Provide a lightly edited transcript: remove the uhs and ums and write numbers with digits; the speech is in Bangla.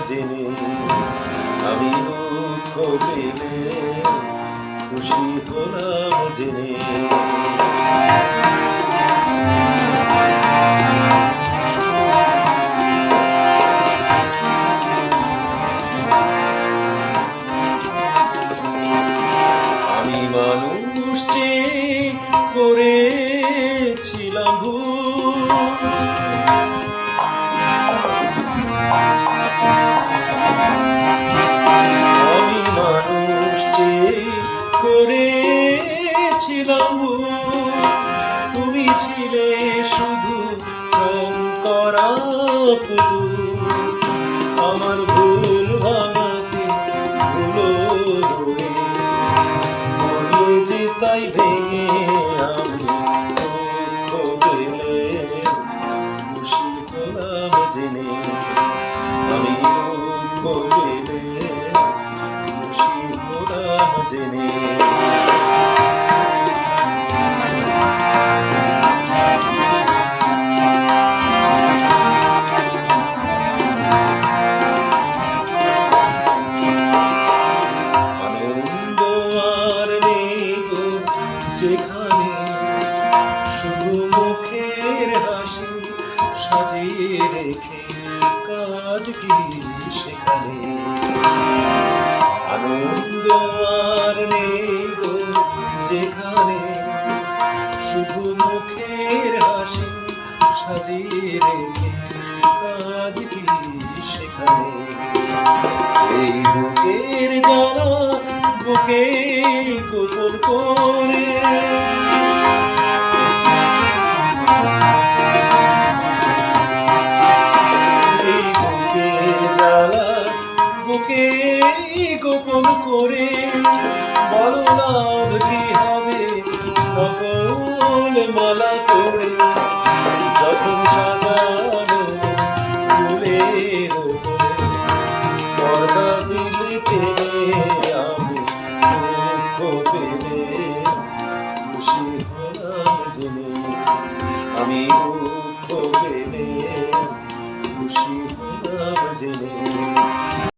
জেনে, আমি দুঃখ পেলে খুশি হলাম জেনে। আমি মানুষ চেয়ে করেছিলাম ভুল, আমি মানুষ চেয়ে করেছিলাম ভুল, তুমি ছিলে শুধু রং করা পুতুল। আমার ভুল ভাঙাতে ভুলো হয়ে মরলে যে তাই ভেঙে, আমি দুঃখ পেলে খুশি হলাম জেনে, আমি দুঃখ পেলে খুশি হলাম জেনে। আনন্দ আর নেই গো যেখানে, শুধু মুখের হাসি সাজিয়ে রেখে কাজ কি সেখানে। আনন্দ আর নেই গো যেখানে, শুধু মুখের হাসি সাজিয়ে রেখে কাজ কি সেখানে। এই বুকের জ্বালা বুকে গোপন করে, এই বুকের জ্বালা বুকে গোপন করে, বলো লাভ কি হবে নকল মালা করে। যখন সাজানো ফুলের ওপরে পর্দা দিলে টেনে, আমি দুঃখ পেলে খুশি হলাম জেনে, আমি দুঃখ পেলে খুশি হলাম জেনে।